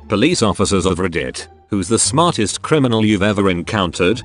Police officers of Reddit, who's the smartest criminal you've ever encountered?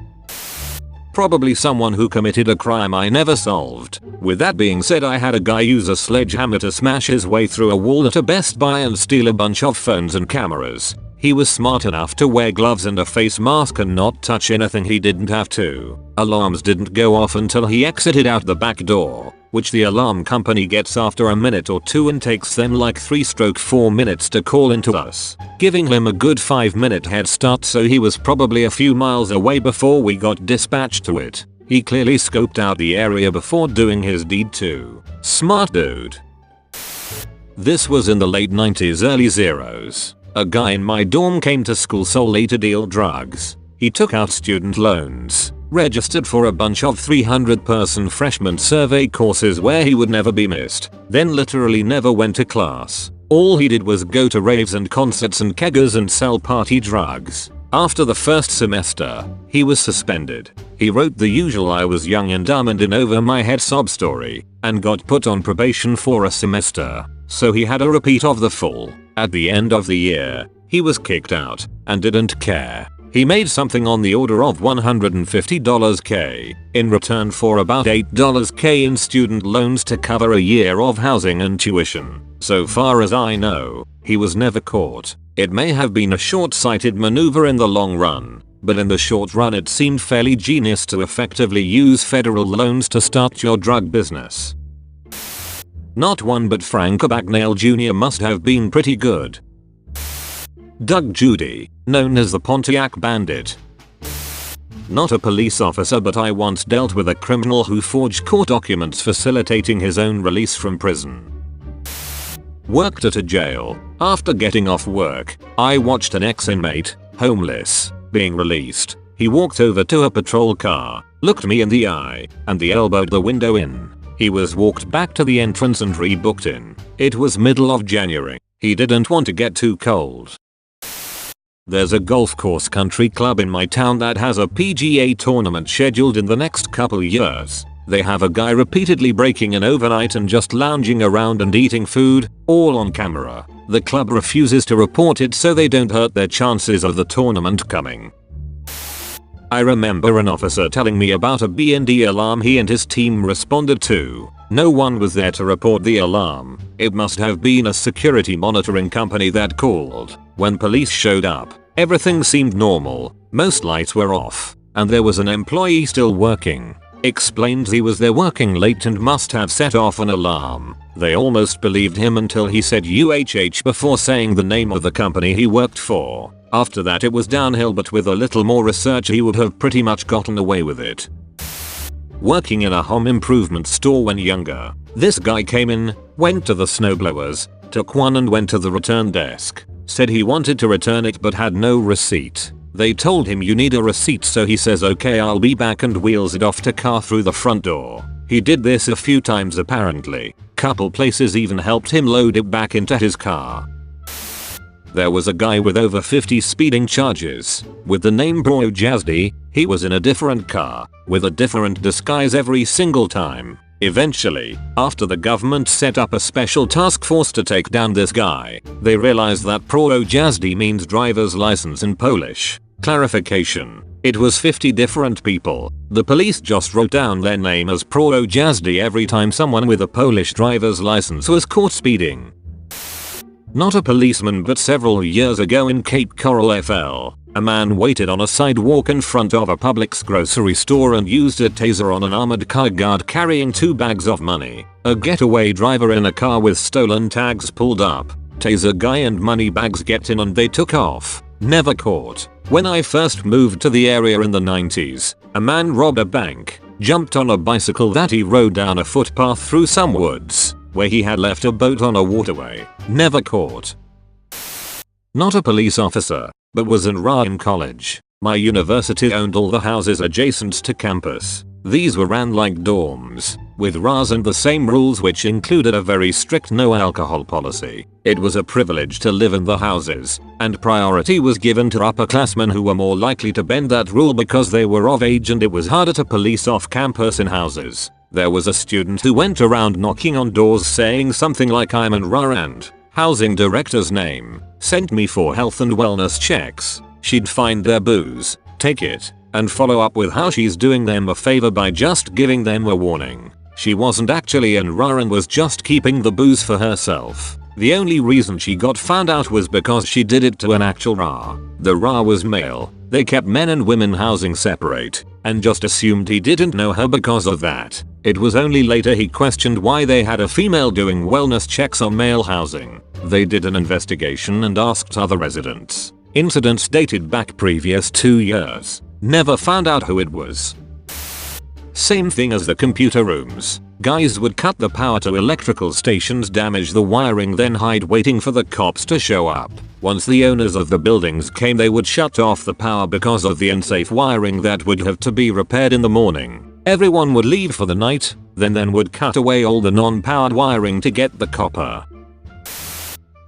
Probably someone who committed a crime I never solved. With that being said, I had a guy use a sledgehammer to smash his way through a wall at a Best Buy and steal a bunch of phones and cameras. He was smart enough to wear gloves and a face mask and not touch anything he didn't have to. Alarms didn't go off until he exited out the back door, which the alarm company gets after a minute or two and takes them like 3-4 minutes to call into us, giving him a good 5-minute head start, so he was probably a few miles away before we got dispatched to it. He clearly scoped out the area before doing his deed too. Smart dude. This was in the late 90s, early zeros. A guy in my dorm came to school solely to deal drugs. He took out student loans, registered for a bunch of 300-person freshman survey courses where he would never be missed, then literally never went to class. All he did was go to raves and concerts and keggers and sell party drugs. After the first semester, he was suspended. He wrote the usual "I was young and dumb and in over my head" sob story, and got put on probation for a semester, so he had a repeat of the full. At the end of the year, he was kicked out and didn't care. He made something on the order of $150K in return for about $8K in student loans to cover a year of housing and tuition. So far as I know, he was never caught. It may have been a short-sighted maneuver in the long run, but in the short run it seemed fairly genius to effectively use federal loans to start your drug business. Not one but Frank Abagnale Jr. must have been pretty good. Doug Judy, known as the Pontiac Bandit. Not a police officer, but I once dealt with a criminal who forged court documents facilitating his own release from prison. Worked at a jail. After getting off work, I watched an ex-inmate, homeless, being released. He walked over to a patrol car, looked me in the eye, and elbowed the window in. He was walked back to the entrance and rebooked in. It was middle of January. He didn't want to get too cold. There's a golf course country club in my town that has a PGA tournament scheduled in the next couple years. They have a guy repeatedly breaking in overnight and just lounging around and eating food, all on camera. The club refuses to report it so they don't hurt their chances of the tournament coming. I remember an officer telling me about a B&D alarm he and his team responded to. No one was there to report the alarm. It must have been a security monitoring company that called. When police showed up, everything seemed normal. Most lights were off, and there was an employee still working. Explained he was there working late and must have set off an alarm. They almost believed him until he said UHH before saying the name of the company he worked for. After that it was downhill, but with a little more research he would have pretty much gotten away with it. Working in a home improvement store when younger, this guy came in, went to the snowblowers, took one and went to the return desk. Said he wanted to return it but had no receipt. They told him you need a receipt, so he says okay, I'll be back, and wheels it off to car through the front door. He did this a few times apparently. Couple places even helped him load it back into his car. There was a guy with over 50 speeding charges, with the name Bro Jazdy. He was in a different car, with a different disguise every single time. Eventually, after the government set up a special task force to take down this guy, they realized that Pro Jazdy means driver's license in Polish. Clarification: it was 50 different people. The police just wrote down their name as Pro Jazdy every time someone with a Polish driver's license was caught speeding. Not a policeman, but several years ago in Cape Coral, FL, a man waited on a sidewalk in front of a Publix grocery store and used a taser on an armored car guard carrying 2 bags of money. A getaway driver in a car with stolen tags pulled up. Taser guy and money bags get in and they took off. Never caught. When I first moved to the area in the 90s, a man robbed a bank, jumped on a bicycle that he rode down a footpath through some woods, where he had left a boat on a waterway. Never caught. Not a police officer, but was in RA in college. My university owned all the houses adjacent to campus. These were ran like dorms, with RAs and the same rules, which included a very strict no alcohol policy. It was a privilege to live in the houses, and priority was given to upperclassmen who were more likely to bend that rule because they were of age, and it was harder to police off campus in houses. There was a student who went around knocking on doors saying something like "I'm in RA and housing director's name, sent me for health and wellness checks. She'd find their booze, take it, and follow up with how she's doing them a favor by just giving them a warning. She wasn't actually in RA and was just keeping the booze for herself. The only reason she got found out was because she did it to an actual RA. The RA was male. They kept men and women housing separate, and just assumed he didn't know her because of that. It was only later he questioned why they had a female doing wellness checks on male housing. They did an investigation and asked other residents. Incidents dated back previous 2 years. Never found out who it was. Same thing as the computer rooms. Guys would cut the power to electrical stations, damage the wiring, then hide waiting for the cops to show up. Once the owners of the buildings came, they would shut off the power because of the unsafe wiring that would have to be repaired in the morning. Everyone would leave for the night, then would cut away all the non-powered wiring to get the copper.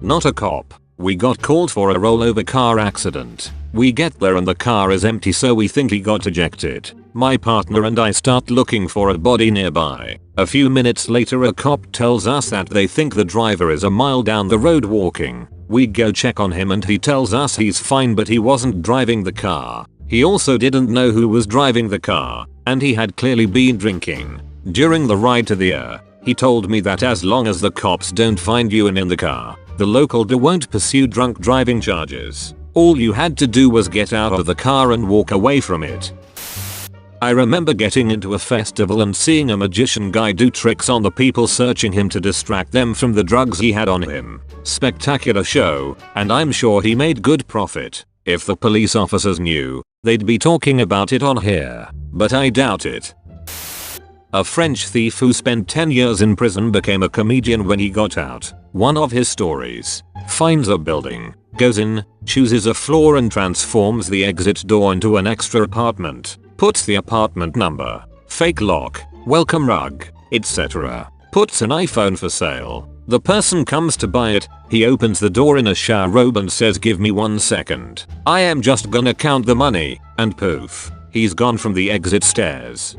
Not a cop. We got called for a rollover car accident. We get there and the car is empty, so we think he got ejected. My partner and I start looking for a body nearby. A few minutes later a cop tells us that they think the driver is a mile down the road walking. We go check on him and he tells us he's fine, but he wasn't driving the car. He also didn't know who was driving the car, and he had clearly been drinking. During the ride to the he told me that as long as the cops don't find you in the car, the local won't pursue drunk driving charges. All you had to do was get out of the car and walk away from it. I remember getting into a festival and seeing a magician guy do tricks on the people searching him to distract them from the drugs he had on him. Spectacular show, and I'm sure he made good profit. If the police officers knew, they'd be talking about it on here, but I doubt it. A French thief who spent 10 years in prison became a comedian when he got out. One of his stories: finds a building, goes in, chooses a floor and transforms the exit door into an extra apartment, puts the apartment number, fake lock, welcome rug, etc. Puts an iPhone for sale. The person comes to buy it, he opens the door in a shower robe and says, "Give me 1 second. I am just gonna count the money," and poof, he's gone from the exit stairs.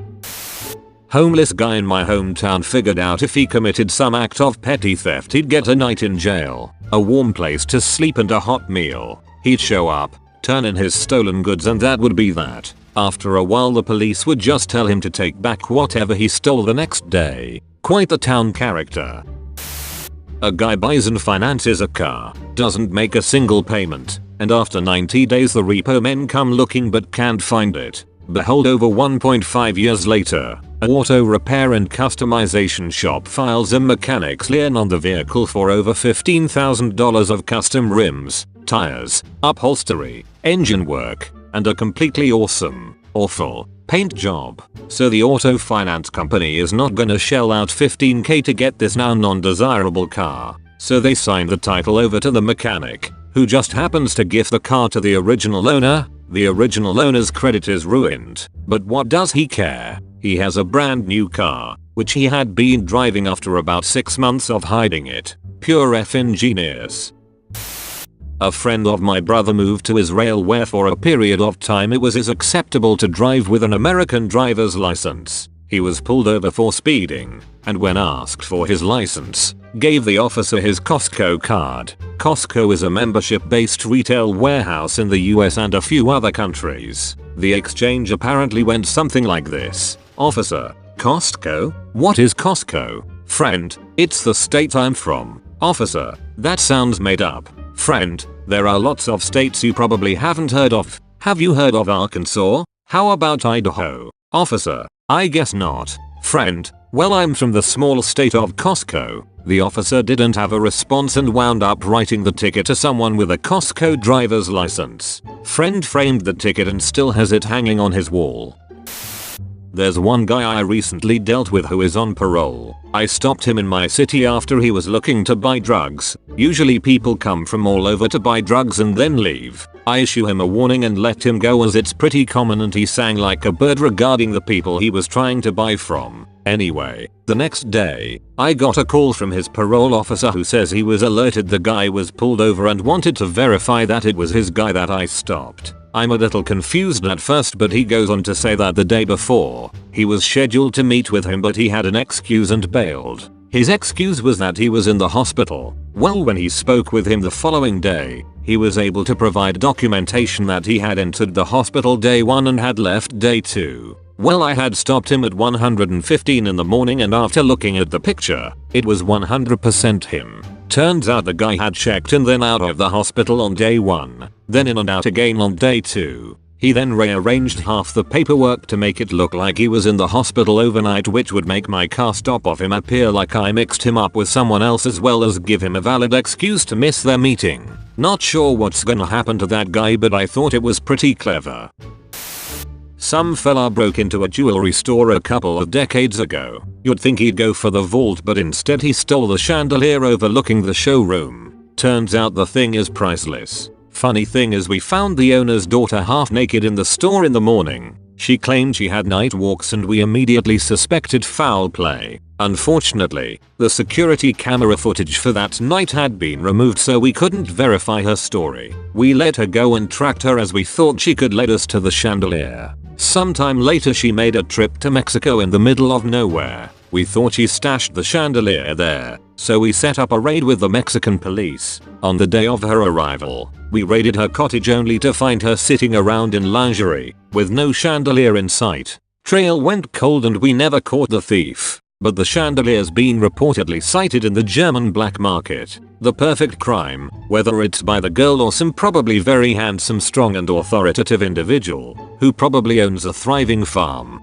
Homeless guy in my hometown figured out if he committed some act of petty theft he'd get a night in jail, a warm place to sleep and a hot meal. He'd show up, turn in his stolen goods, and that would be that. After a while the police would just tell him to take back whatever he stole the next day. Quite the town character. A guy buys and finances a car, doesn't make a single payment, and after 90 days the repo men come looking but can't find it. Behold, over 1.5 years later, an auto repair and customization shop files a mechanic's lien on the vehicle for over $15,000 of custom rims, tires, upholstery, engine work, and a completely awful paint job. So the auto finance company is not gonna shell out $15K to get this now non-desirable car. So they sign the title over to the mechanic, who just happens to gift the car to the original owner. The original owner's credit is ruined, but what does he care? He has a brand new car, which he had been driving after about 6 months of hiding it. Pure effing genius. A friend of my brother moved to Israel, where for a period of time it was acceptable to drive with an American driver's license. He was pulled over for speeding, and when asked for his license, gave the officer his Costco card. Costco is a membership-based retail warehouse in the US and a few other countries. The exchange apparently went something like this: "Officer, Costco? What is Costco?" "Friend, it's the state I'm from." "Officer, that sounds made up." "Friend, there are lots of states you probably haven't heard of. Have you heard of Arkansas? How about Idaho?" "Officer, I guess not." "Friend, well, I'm from the small state of Costco." The officer didn't have a response and wound up writing the ticket to someone with a Costco driver's license. Friend framed the ticket and still has it hanging on his wall. There's one guy I recently dealt with who is on parole. I stopped him in my city after he was looking to buy drugs. Usually people come from all over to buy drugs and then leave. I issue him a warning and let him go, as it's pretty common, and he sang like a bird regarding the people he was trying to buy from. Anyway, the next day, I got a call from his parole officer who says he was alerted the guy was pulled over and wanted to verify that it was his guy that I stopped. I'm a little confused at first, but he goes on to say that the day before, he was scheduled to meet with him but he had an excuse and bailed. His excuse was that he was in the hospital. Well, when he spoke with him the following day, he was able to provide documentation that he had entered the hospital day 1 and had left day 2. Well, I had stopped him at 1:15 in the morning, and after looking at the picture, it was 100% him. Turns out the guy had checked in then out of the hospital on day 1, then in and out again on day 2. He then rearranged half the paperwork to make it look like he was in the hospital overnight, which would make my car stop off him appear like I mixed him up with someone else, as well as give him a valid excuse to miss their meeting. Not sure what's gonna happen to that guy, but I thought it was pretty clever. Some fella broke into a jewelry store a couple of decades ago. You'd think he'd go for the vault, but instead he stole the chandelier overlooking the showroom. Turns out the thing is priceless. Funny thing is, we found the owner's daughter half naked in the store in the morning. She claimed she had night walks and we immediately suspected foul play. Unfortunately, the security camera footage for that night had been removed, so we couldn't verify her story. We let her go and tracked her, as we thought she could lead us to the chandelier. Sometime later she made a trip to Mexico in the middle of nowhere. We thought she stashed the chandelier there, so we set up a raid with the Mexican police. On the day of her arrival, we raided her cottage only to find her sitting around in lingerie, with no chandelier in sight. Trail went cold and we never caught the thief, but the chandelier's been reportedly sighted in the German black market. The perfect crime, whether it's by the girl or some probably very handsome, strong and authoritative individual, who probably owns a thriving farm.